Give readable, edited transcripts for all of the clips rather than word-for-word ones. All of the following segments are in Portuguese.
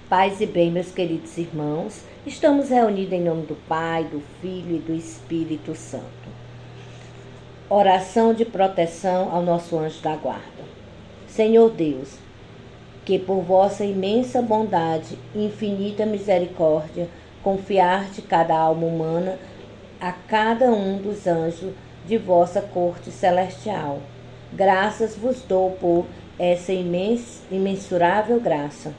Paz e bem, meus queridos irmãos, estamos reunidos em nome do Pai, do Filho e do Espírito Santo. Oração de proteção ao nosso anjo da guarda. Senhor Deus, que por vossa imensa bondade e infinita misericórdia confiarte cada alma humana a cada um dos anjos de vossa corte celestial. Graças vos dou por essa imensurável graça.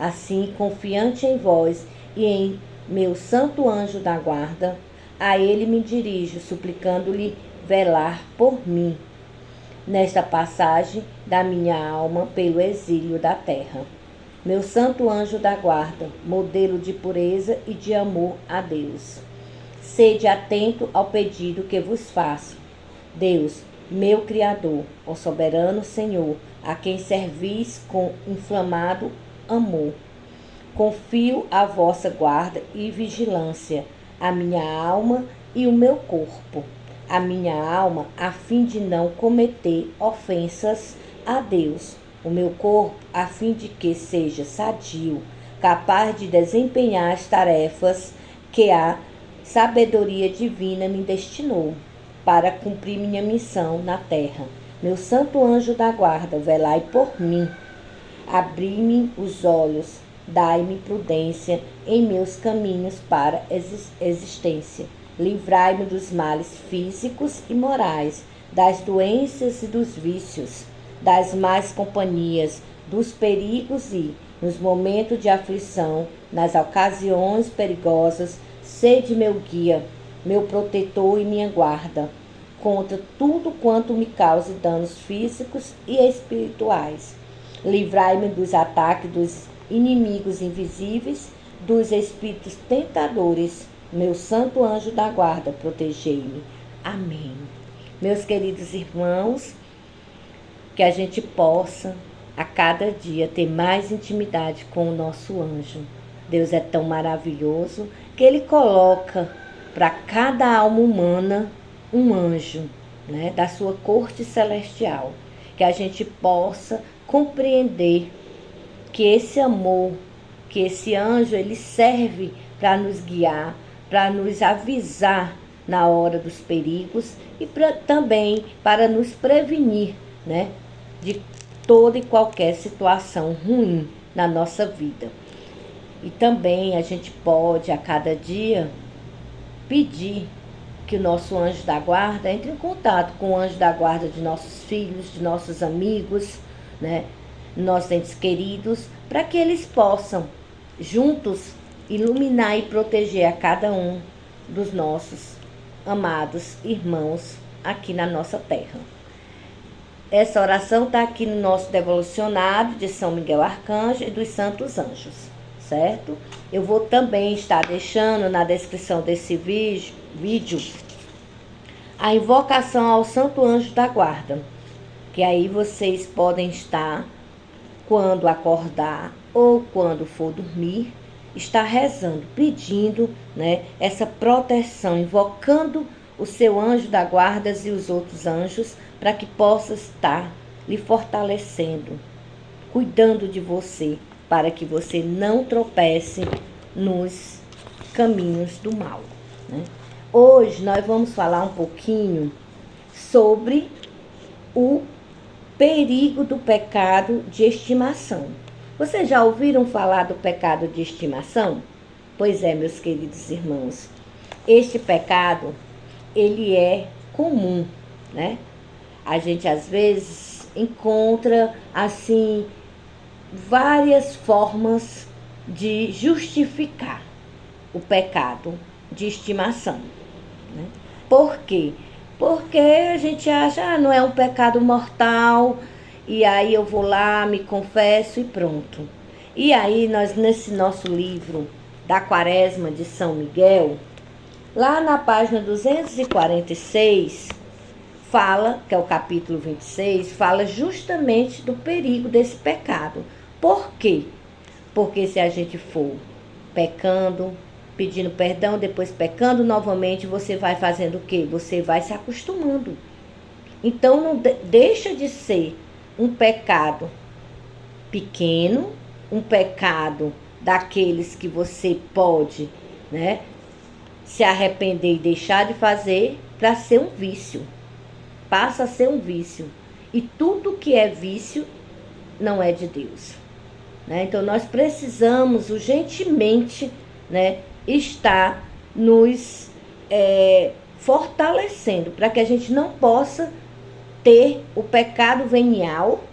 Assim, confiante em vós e em meu santo anjo da guarda, a ele me dirijo, suplicando-lhe velar por mim, nesta passagem da minha alma pelo exílio da terra. Meu santo anjo da guarda, modelo de pureza e de amor a Deus. Sede atento ao pedido que vos faço. Deus, meu Criador, ó soberano Senhor, a quem servis com inflamado amor. Confio a vossa guarda e vigilância, a minha alma e o meu corpo. A minha alma, a fim de não cometer ofensas a Deus. O meu corpo, a fim de que seja sadio, capaz de desempenhar as tarefas que a sabedoria divina me destinou para cumprir minha missão na terra. Meu santo anjo da guarda, velai por mim. Abri-me os olhos, dai-me prudência em meus caminhos para existência. Livrai-me dos males físicos e morais, das doenças e dos vícios, das más companhias, dos perigos e, nos momentos de aflição, nas ocasiões perigosas, sede meu guia, meu protetor e minha guarda, contra tudo quanto me cause danos físicos e espirituais. Livrai-me dos ataques dos inimigos invisíveis, dos espíritos tentadores. Meu santo anjo da guarda, protegei-me. Amém. Meus queridos irmãos, que a gente possa a cada dia ter mais intimidade com o nosso anjo. Deus é tão maravilhoso que Ele coloca para cada alma humana um anjo, né, da sua corte celestial. Que a gente possa compreender que esse amor, que esse anjo, ele serve para nos guiar, para nos avisar na hora dos perigos e também para nos prevenir, né, de toda e qualquer situação ruim na nossa vida. E também a gente pode, a cada dia, pedir que o nosso anjo da guarda entre em contato com o anjo da guarda de nossos filhos, de nossos amigos, né, nossos entes queridos, para que eles possam, juntos, iluminar e proteger a cada um dos nossos amados irmãos aqui na nossa terra. Essa oração está aqui no nosso devocionário de São Miguel Arcanjo e dos Santos Anjos, certo? Eu vou também estar deixando na descrição desse vídeo a invocação ao Santo Anjo da Guarda, que aí vocês podem estar, quando acordar ou quando for dormir, estar rezando, pedindo, né, essa proteção, invocando o seu anjo da guarda e os outros anjos para que possa estar lhe fortalecendo, cuidando de você, para que você não tropece nos caminhos do mal, né? Hoje nós vamos falar um pouquinho sobre o perigo do pecado de estimação. Vocês já ouviram falar do pecado de estimação? Pois é, meus queridos irmãos, este pecado, ele é comum, né? A gente às vezes encontra, assim, várias formas de justificar o pecado de estimação, né? Por quê? Porque a gente acha, não é um pecado mortal, e aí eu vou lá, me confesso e pronto. E aí nós, nesse nosso livro da Quaresma de São Miguel, lá na página 246, fala, que é o capítulo 26, fala justamente do perigo desse pecado. Por quê? Porque se a gente for pecando, pedindo perdão, depois pecando novamente, você vai fazendo o quê? Você vai se acostumando. Então não deixa de ser um pecado pequeno, um pecado daqueles que você pode, né, se arrepender e deixar de fazer, para ser um vício. Passa a ser um vício. E tudo que é vício não é de Deus, né? Então nós precisamos urgentemente, né, estar nos fortalecendo para que a gente não possa ter o pecado venial,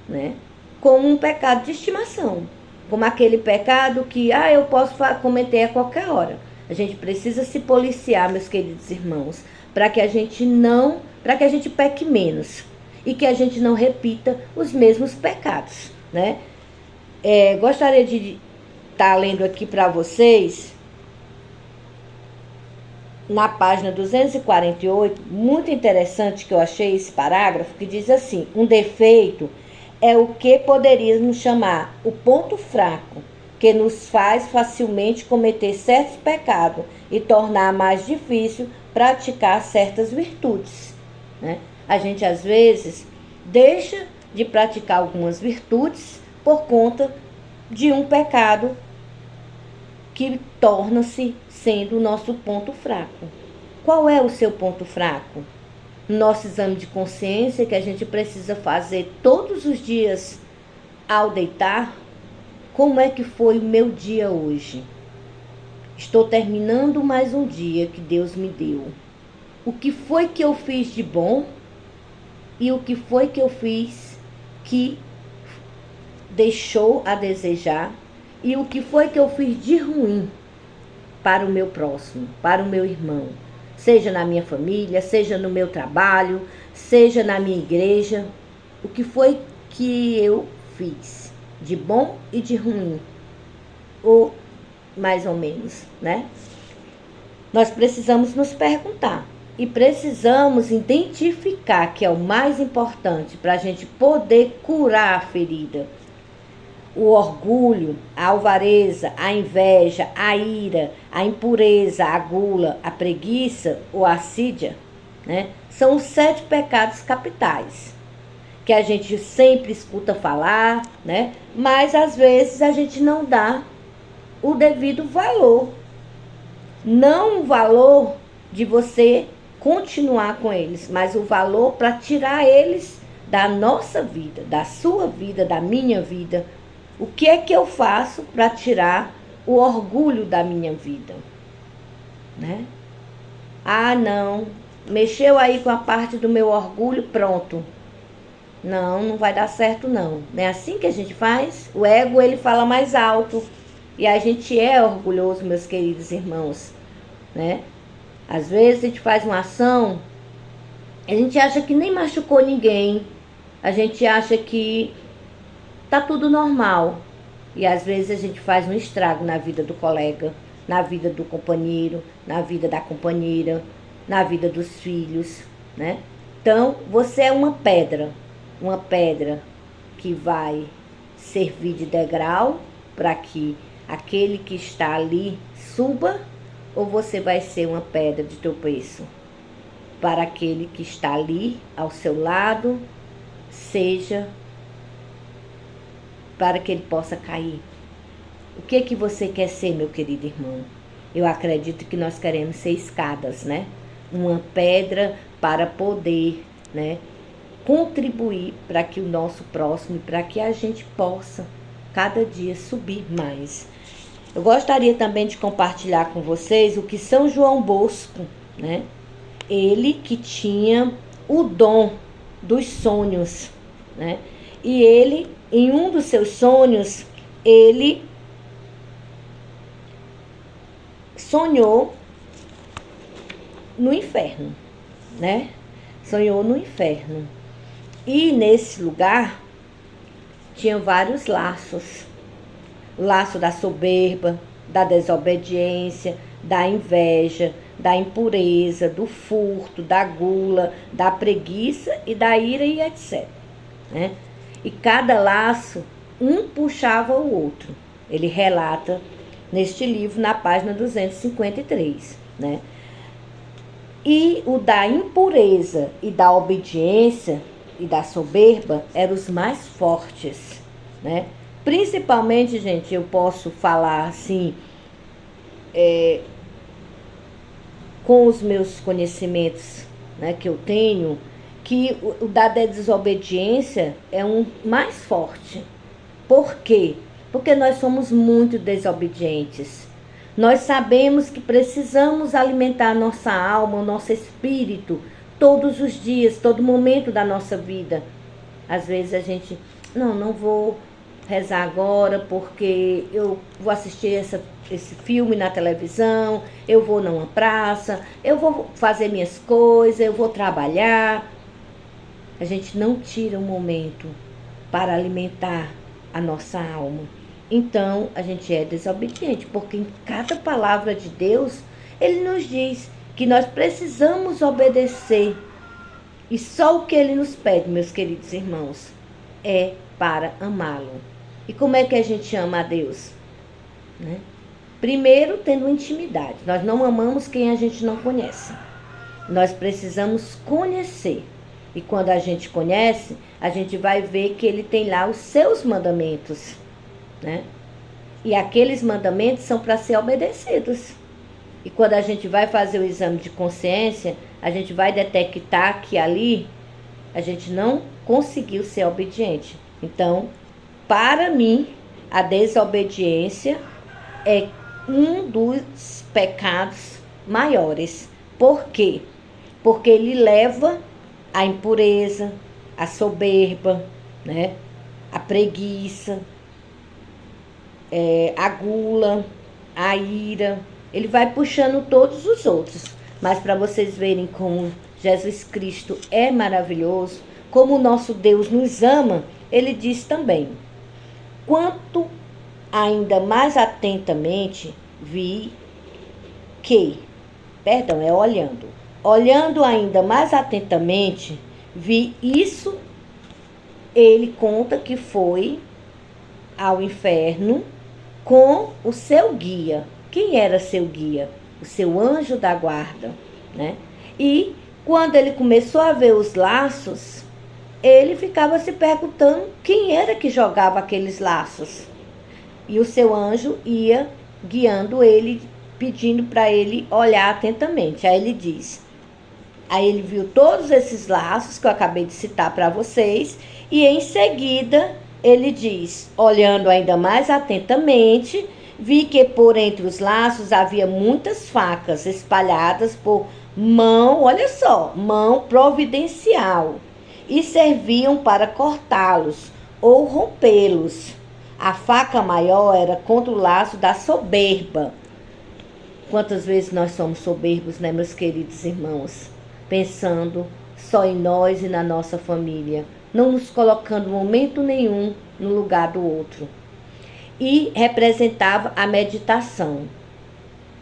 né, como um pecado de estimação, como aquele pecado que eu posso cometer a qualquer hora. A gente precisa se policiar, meus queridos irmãos, para que a gente peque menos e que a gente não repita os mesmos pecados, né? Gostaria de estar lendo aqui para vocês, na página 248, muito interessante que eu achei esse parágrafo, que diz assim: um defeito é o que poderíamos chamar o ponto fraco, que nos faz facilmente cometer certos pecados e tornar mais difícil praticar certas virtudes, né? A gente, às vezes, deixa de praticar algumas virtudes por conta de um pecado que torna-se sendo o nosso ponto fraco. Qual é o seu ponto fraco? Nosso exame de consciência que a gente precisa fazer todos os dias ao deitar. Como é que foi o meu dia hoje? Estou terminando mais um dia que Deus me deu. O que foi que eu fiz de bom? E o que foi que eu fiz que deixou a desejar? E o que foi que eu fiz de ruim para o meu próximo, para o meu irmão? Seja na minha família, seja no meu trabalho, seja na minha igreja. O que foi que eu fiz de bom e de ruim? Ou mais ou menos, né? Nós precisamos nos perguntar. E precisamos identificar, que é o mais importante para a gente poder curar a ferida. O orgulho, a alvareza, a inveja, a ira, a impureza, a gula, a preguiça ou a assídia, né, são os 7 pecados capitais, que a gente sempre escuta falar, né, mas às vezes a gente não dá o devido valor. Não o valor de você continuar com eles, mas o valor para tirar eles da nossa vida, da sua vida, da minha vida. O que é que eu faço para tirar o orgulho da minha vida, né? Não, mexeu aí com a parte do meu orgulho, pronto. Não vai dar certo não. Não é assim que a gente faz? O ego, ele fala mais alto. E a gente é orgulhoso, meus queridos irmãos, né? Às vezes a gente faz uma ação, a gente acha que nem machucou ninguém, a gente acha que tá tudo normal. E às vezes a gente faz um estrago na vida do colega, na vida do companheiro, na vida da companheira, na vida dos filhos, né? Então, você é uma pedra que vai servir de degrau para que aquele que está ali suba, ou você vai ser uma pedra de tropeço para aquele que está ali ao seu lado, seja para que ele possa cair. O que que você quer ser, meu querido irmão? Eu acredito que nós queremos ser escadas, né? Uma pedra para poder, né, contribuir para que o nosso próximo, para que a gente possa cada dia subir mais. Eu gostaria também de compartilhar com vocês o que São João Bosco, né? Ele que tinha o dom dos sonhos, né? E ele, em um dos seus sonhos, ele sonhou no inferno, né? Sonhou no inferno. E nesse lugar tinha vários laços. O laço da soberba, da desobediência, da inveja, da impureza, do furto, da gula, da preguiça e da ira e etc, né? E cada laço, um puxava o outro. Ele relata neste livro, na página 253, né? E o da impureza e da obediência e da soberba eram os mais fortes, né? Principalmente, gente, eu posso falar assim, com os meus conhecimentos, né, que eu tenho, que o da desobediência é um mais forte. Por quê? Porque nós somos muito desobedientes. Nós sabemos que precisamos alimentar nossa alma, o nosso espírito, todos os dias, todo momento da nossa vida. Às vezes a gente, não vou rezar agora porque eu vou assistir esse filme na televisão, eu vou numa praça, eu vou fazer minhas coisas, eu vou trabalhar. A gente não tira um momento para alimentar a nossa alma. Então, a gente é desobediente, porque em cada palavra de Deus, Ele nos diz que nós precisamos obedecer. E só o que Ele nos pede, meus queridos irmãos, é para amá-lo. E como é que a gente ama a Deus? Né? Primeiro, tendo intimidade. Nós não amamos quem a gente não conhece. Nós precisamos conhecer. E quando a gente conhece, a gente vai ver que Ele tem lá os seus mandamentos, né? E aqueles mandamentos são para ser obedecidos. E quando a gente vai fazer o exame de consciência, a gente vai detectar que ali a gente não conseguiu ser obediente. Então, para mim, a desobediência é um dos pecados maiores. Por quê? Porque ele leva à impureza, à soberba, né? A preguiça, a gula, a ira. Ele vai puxando todos os outros. Mas para vocês verem como Jesus Cristo é maravilhoso, como o nosso Deus nos ama, ele diz também: quanto ainda mais atentamente vi que, olhando ainda mais atentamente, vi isso. Ele conta que foi ao inferno com o seu guia. Quem era seu guia? O seu anjo da guarda, né? E quando ele começou a ver os laços, ele ficava se perguntando quem era que jogava aqueles laços. E o seu anjo ia guiando ele, pedindo para ele olhar atentamente. Aí ele viu todos esses laços que eu acabei de citar para vocês, e em seguida ele diz, olhando ainda mais atentamente, vi que por entre os laços havia muitas facas espalhadas por mão, olha só, mão providencial, e serviam para cortá-los ou rompê-los. A faca maior era contra o laço da soberba. Quantas vezes nós somos soberbos, né, meus queridos irmãos? Pensando só em nós e na nossa família, não nos colocando momento nenhum no lugar do outro. E representava a meditação.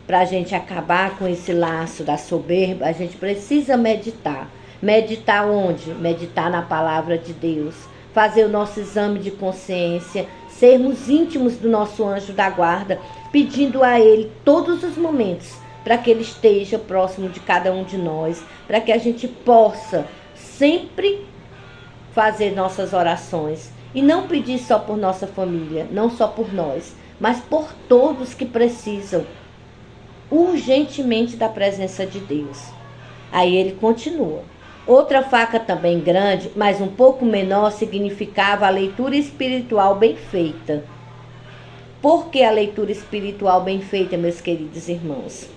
Para a gente acabar com esse laço da soberba, a gente precisa meditar. Meditar onde? Meditar na palavra de Deus. Fazer o nosso exame de consciência, sermos íntimos do nosso anjo da guarda, pedindo a ele todos os momentos para que ele esteja próximo de cada um de nós, para que a gente possa sempre fazer nossas orações e não pedir só por nossa família, não só por nós, mas por todos que precisam urgentemente da presença de Deus. Aí ele continua. Outra faca também grande, mas um pouco menor, significava a leitura espiritual bem feita. Por que a leitura espiritual bem feita, meus queridos irmãos?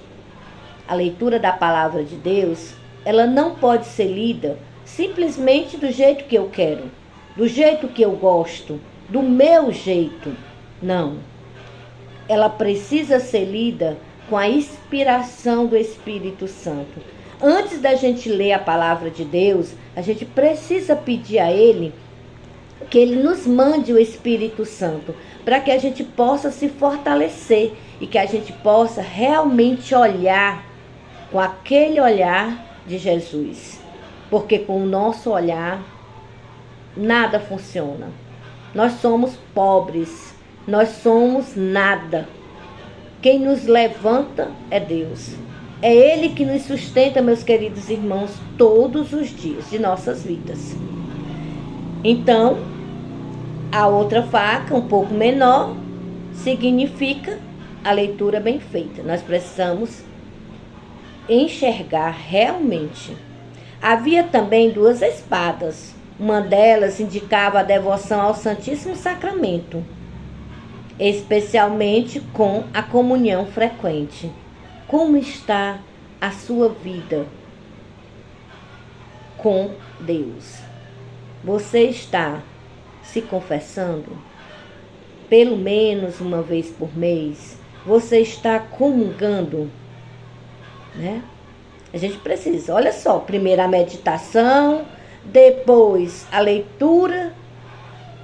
A leitura da palavra de Deus, ela não pode ser lida simplesmente do jeito que eu quero, do jeito que eu gosto, do meu jeito. Não. Ela precisa ser lida com a inspiração do Espírito Santo. Antes da gente ler a palavra de Deus, a gente precisa pedir a Ele que Ele nos mande o Espírito Santo, para que a gente possa se fortalecer e que a gente possa realmente olhar com aquele olhar de Jesus. Porque com o nosso olhar, nada funciona. Nós somos pobres, nós somos nada. Quem nos levanta é Deus. É Ele que nos sustenta, meus queridos irmãos, todos os dias de nossas vidas. Então, A outra faca, um pouco menor, significa a leitura bem feita. Nós precisamos enxergar realmente. Havia também 2 espadas. Uma delas indicava a devoção ao Santíssimo Sacramento, especialmente com a comunhão frequente. Como está a sua vida com Deus? Você está se confessando? Pelo menos uma vez por mês? Você está comungando? Né? A gente precisa, olha só, primeiro a meditação, depois a leitura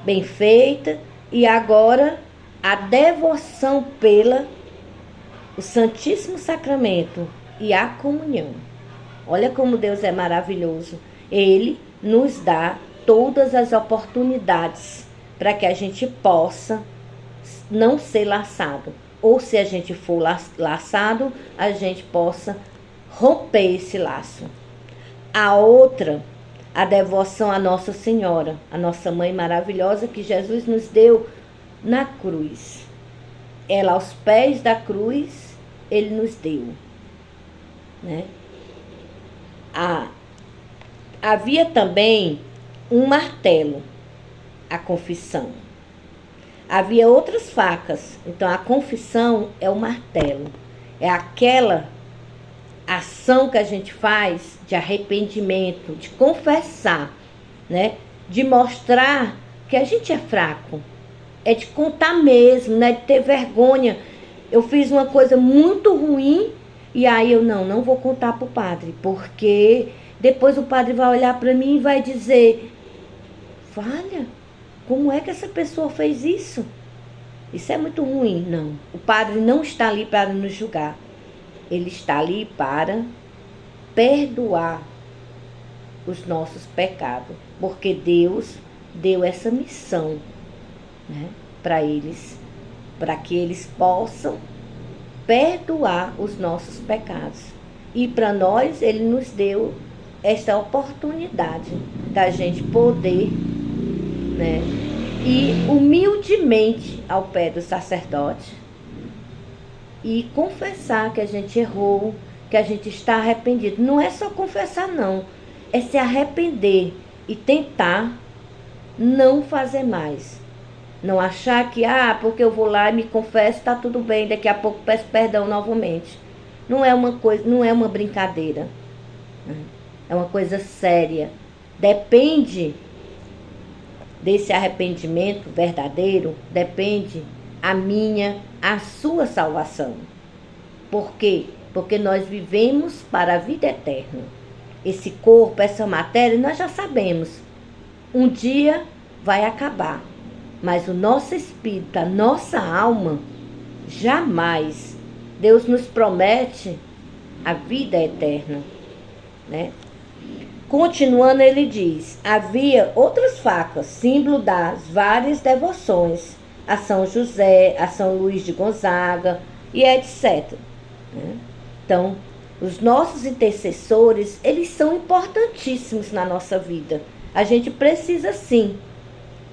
bem feita e agora a devoção pelo Santíssimo Sacramento e a comunhão. Olha como Deus é maravilhoso. Ele nos dá todas as oportunidades para que a gente possa não ser laçado. Ou se a gente for laçado, a gente possa romper esse laço. A outra, a devoção à Nossa Senhora, a nossa mãe maravilhosa que Jesus nos deu na cruz. Ela aos pés da cruz, ele nos deu. Né? Havia também um martelo, a confissão. Havia outras facas, então a confissão é o martelo. É aquela ação que a gente faz de arrependimento, de confessar, né? De mostrar que a gente é fraco. É de contar mesmo, né? De ter vergonha. Eu fiz uma coisa muito ruim e aí eu não vou contar para o padre, porque depois o padre vai olhar para mim e vai dizer: "Valha, como é que essa pessoa fez isso? Isso é muito ruim." Não, o padre não está ali para nos julgar. Ele está ali para perdoar os nossos pecados, porque Deus deu essa missão, né, para eles, para que eles possam perdoar os nossos pecados. E para nós, ele nos deu esta oportunidade da gente poder, né, ir humildemente ao pé do sacerdote e confessar que a gente errou, que a gente está arrependido. Não é só confessar, não. É se arrepender e tentar não fazer mais. Não achar que, porque eu vou lá e me confesso, está tudo bem, daqui a pouco peço perdão novamente. Não é uma coisa, não é uma brincadeira. É uma coisa séria. Depende desse arrependimento verdadeiro, depende a sua salvação. Por quê? Porque nós vivemos para a vida eterna. Esse corpo, essa matéria, nós já sabemos. Um dia vai acabar. Mas o nosso espírito, a nossa alma, jamais. Deus nos promete a vida eterna, né? Continuando, ele diz: havia outras facas, símbolo das várias devoções, a São José, a São Luís de Gonzaga e etc. Então, os nossos intercessores, eles são importantíssimos na nossa vida. A gente precisa sim.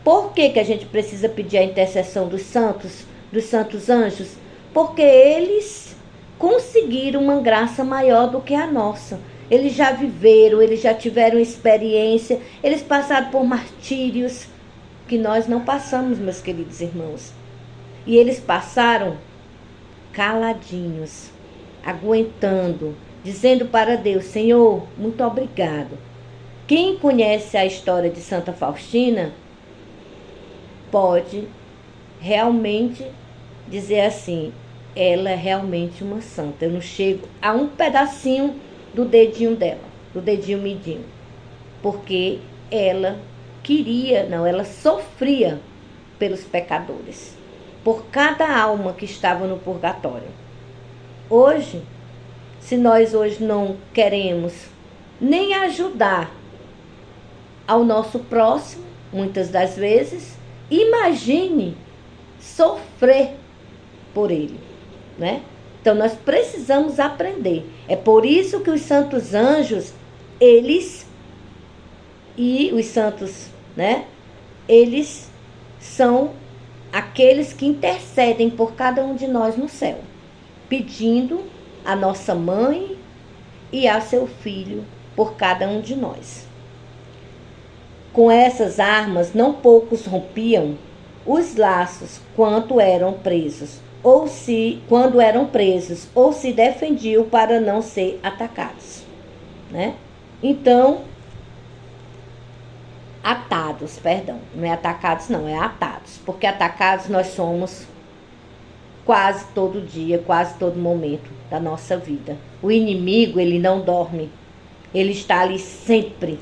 Por que a gente precisa pedir a intercessão dos santos anjos? Porque eles conseguiram uma graça maior do que a nossa. Eles já viveram, eles já tiveram experiência, eles passaram por martírios que nós não passamos, meus queridos irmãos. E eles passaram caladinhos, aguentando, dizendo para Deus: Senhor, muito obrigado. Quem conhece a história de Santa Faustina pode realmente dizer assim: ela é realmente uma santa. Eu não chego a um pedacinho do dedinho dela, do dedinho midinho, porque ela ela sofria pelos pecadores, por cada alma que estava no purgatório. Hoje, se nós hoje não queremos nem ajudar ao nosso próximo, muitas das vezes, imagine sofrer por ele, né? Então, nós precisamos aprender. É por isso que os santos anjos, eles, e os santos, né? Eles são aqueles que intercedem por cada um de nós no céu, pedindo a nossa mãe e a seu filho por cada um de nós. Com essas armas, não poucos rompiam os laços quando eram presos, ou se defendiam para não ser atacados, né? Então, não é atacados não, é atados, porque atacados nós somos quase todo dia, quase todo momento da nossa vida. O inimigo, ele não dorme, ele está ali sempre,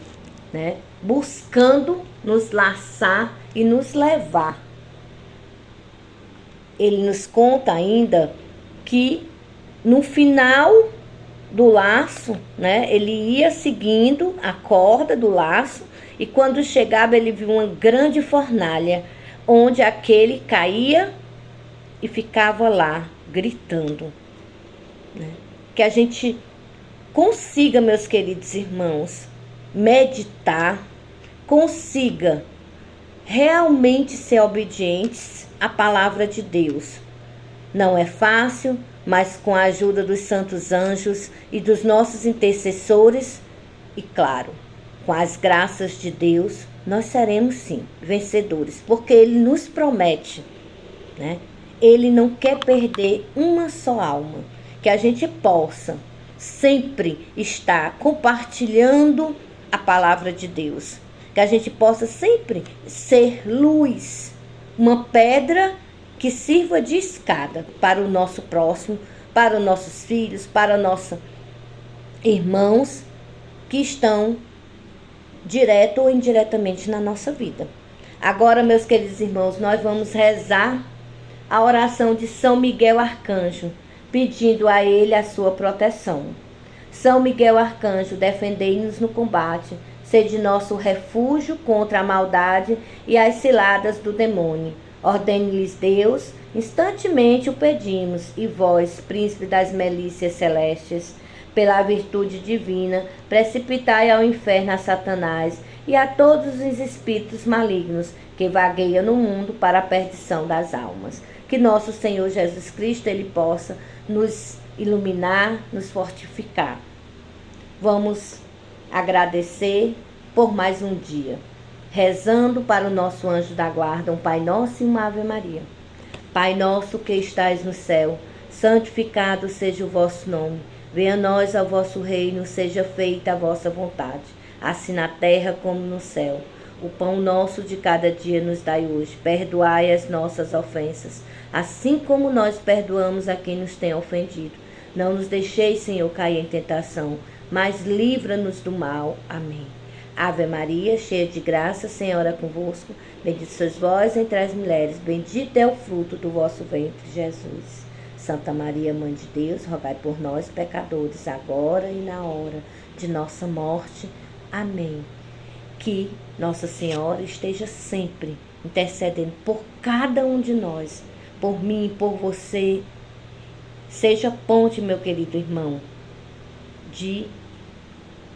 né, buscando nos laçar e nos levar. Ele nos conta ainda que no final do laço, né, ele ia seguindo a corda do laço, e quando chegava ele viu uma grande fornalha, onde aquele caía e ficava lá gritando, né? Que a gente consiga, meus queridos irmãos, meditar, consiga realmente ser obedientes à palavra de Deus. Não é fácil, mas com a ajuda dos santos anjos e dos nossos intercessores, e claro, com as graças de Deus, nós seremos sim vencedores, porque Ele nos promete, né? Ele não quer perder uma só alma, que a gente possa sempre estar compartilhando a palavra de Deus, que a gente possa sempre ser luz, uma pedra que sirva de escada para o nosso próximo, para os nossos filhos, para nossos irmãos que estão direto ou indiretamente na nossa vida. Agora, meus queridos irmãos, nós vamos rezar a oração de São Miguel Arcanjo, pedindo a ele a sua proteção. São Miguel Arcanjo, defendei-nos no combate, sede nosso refúgio contra a maldade e as ciladas do demônio. Ordene-lhes Deus, instantemente o pedimos, e vós, príncipe das milícias celestes, pela virtude divina, precipitai ao inferno a Satanás e a todos os espíritos malignos que vagueiam no mundo para a perdição das almas. Que nosso Senhor Jesus Cristo, Ele possa nos iluminar, nos fortificar. Vamos agradecer por mais um dia, rezando para o nosso anjo da guarda, um Pai Nosso e uma Ave Maria. Pai nosso que estais no céu, santificado seja o vosso nome. Venha a nós ao vosso reino, seja feita a vossa vontade, assim na terra como no céu. O pão nosso de cada dia nos dai hoje. Perdoai as nossas ofensas, assim como nós perdoamos a quem nos tem ofendido. Não nos deixeis, Senhor, cair em tentação, mas livra-nos do mal. Amém. Ave Maria, cheia de graça, Senhor é convosco. Bendita sois vós entre as mulheres, bendito é o fruto do vosso ventre, Jesus. Santa Maria, Mãe de Deus, rogai por nós, pecadores, agora e na hora de nossa morte. Amém. Que Nossa Senhora esteja sempre intercedendo por cada um de nós, por mim, por você. Seja ponte, meu querido irmão, de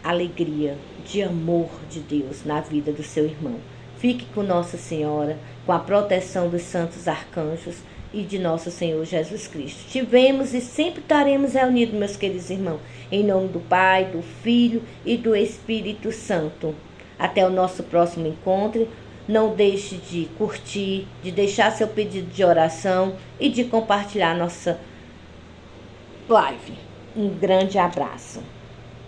alegria, de amor de Deus na vida do seu irmão. Fique com Nossa Senhora, com a proteção dos santos arcanjos e de nosso Senhor Jesus Cristo. Tivemos e sempre estaremos reunidos, meus queridos irmãos, em nome do Pai, do Filho e do Espírito Santo. Até o nosso próximo encontro. Não deixe de curtir, de deixar seu pedido de oração e de compartilhar nossa live. Um grande abraço.